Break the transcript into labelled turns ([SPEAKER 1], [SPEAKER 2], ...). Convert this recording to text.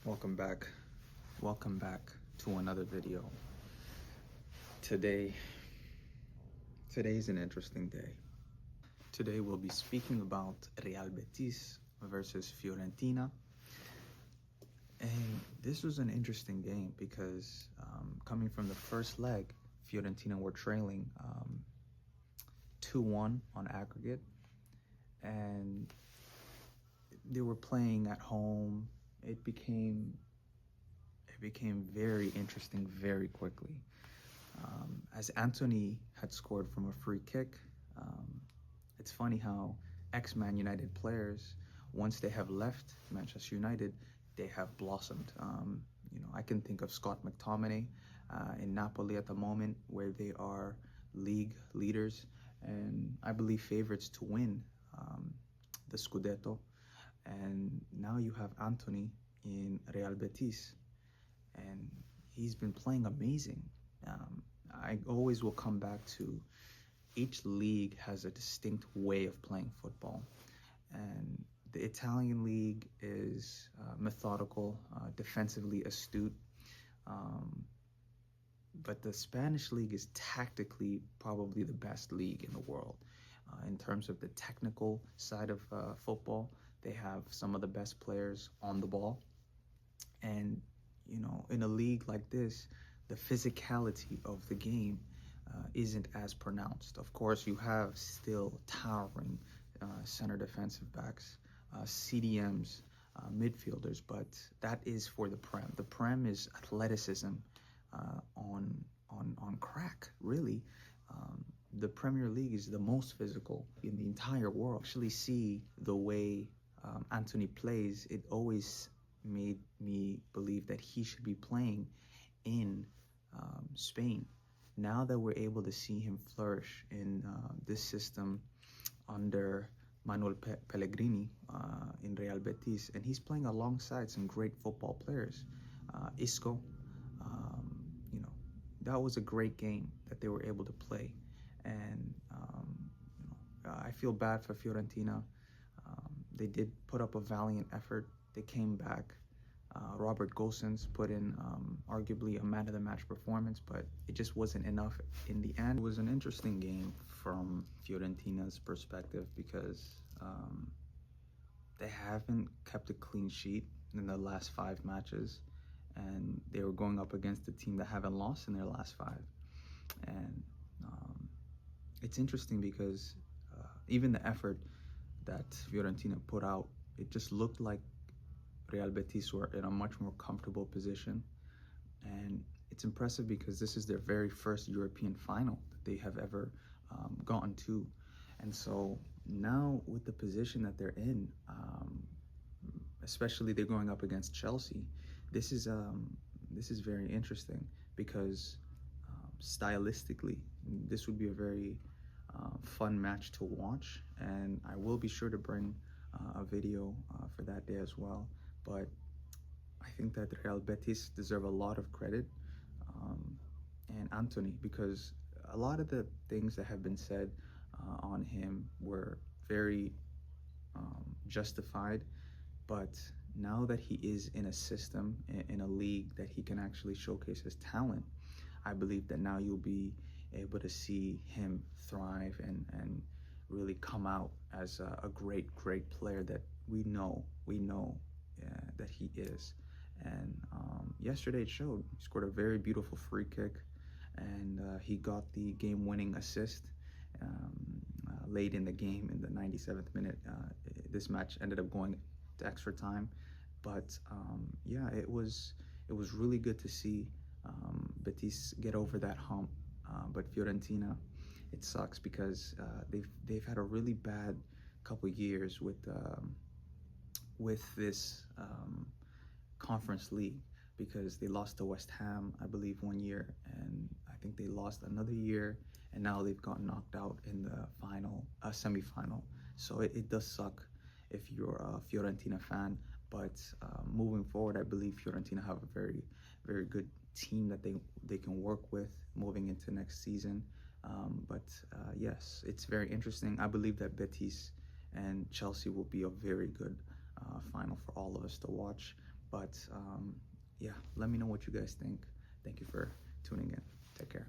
[SPEAKER 1] Welcome back. Welcome back to another video. Today's an interesting day. Today we'll be speaking about Real Betis versus Fiorentina. And this was an interesting game because coming from the first leg, Fiorentina were trailing 2-1 on aggregate, and they were playing at home. It became very interesting very quickly. As Anthony had scored from a free kick, it's funny how ex-Man United players, once they have left Manchester United, they have blossomed. I can think of Scott McTominay in Napoli at the moment, where they are league leaders and I believe favorites to win the Scudetto. And now you have Anthony in Real Betis, and he's been playing amazing. I always will come back to each league has a distinct way of playing football, and the Italian league is methodical, defensively astute, but the Spanish league is tactically probably the best league in the world. In terms of the technical side of football, they have some of the best players on the ball. And, in a league like this, the physicality of the game isn't as pronounced. Of course, you have still towering center defensive backs, CDMs, midfielders, but that is for the Prem. The Prem is athleticism on crack, really. The Premier League is the most physical in the entire world. Actually see the way Anthony plays, it always made me believe that he should be playing in Spain. Now that we're able to see him flourish in this system under Manuel Pellegrini in Real Betis, and he's playing alongside some great football players. Isco, that was a great game that they were able to play. And I feel bad for Fiorentina. They did put up a valiant effort. They came back. Robert Gosens put in arguably a man-of-the-match performance, but it just wasn't enough in the end. It was an interesting game from Fiorentina's perspective because they haven't kept a clean sheet in the last 5 matches, and they were going up against a team that haven't lost in their last 5. And it's interesting because even the effort that Fiorentina put out, it just looked like Real Betis were in a much more comfortable position. And it's impressive because this is their very first European final that they have ever gotten to. And so now with the position that they're in, especially they're going up against Chelsea, this is very interesting because stylistically, this would be a very fun match to watch, and I will be sure to bring a video for that day as well. But I think that Real Betis deserve a lot of credit, and Anthony, because a lot of the things that have been said on him were very justified. But now that he is in a system, in a league that he can actually showcase his talent, I believe that now you'll be able to see him thrive and really come out as a great player that we know that he is. And yesterday it showed. He scored a very beautiful free kick, and he got the game-winning assist late in the game in the 97th minute. This match ended up going to extra time, but yeah, it was really good to see Betis get over that hump. But Fiorentina, it sucks because they've had a really bad couple years with this Conference League, because they lost to West Ham, I believe, 1 year, and I think they lost another year, and now they've gotten knocked out in the semi-final. So it does suck if you're a Fiorentina fan. But moving forward, I believe Fiorentina have a very, very good team that they can work with moving into next season. But yes, it's very interesting. I believe that Betis and Chelsea will be a very good final for all of us to watch. But yeah, let me know what you guys think. Thank you for tuning in. Take care.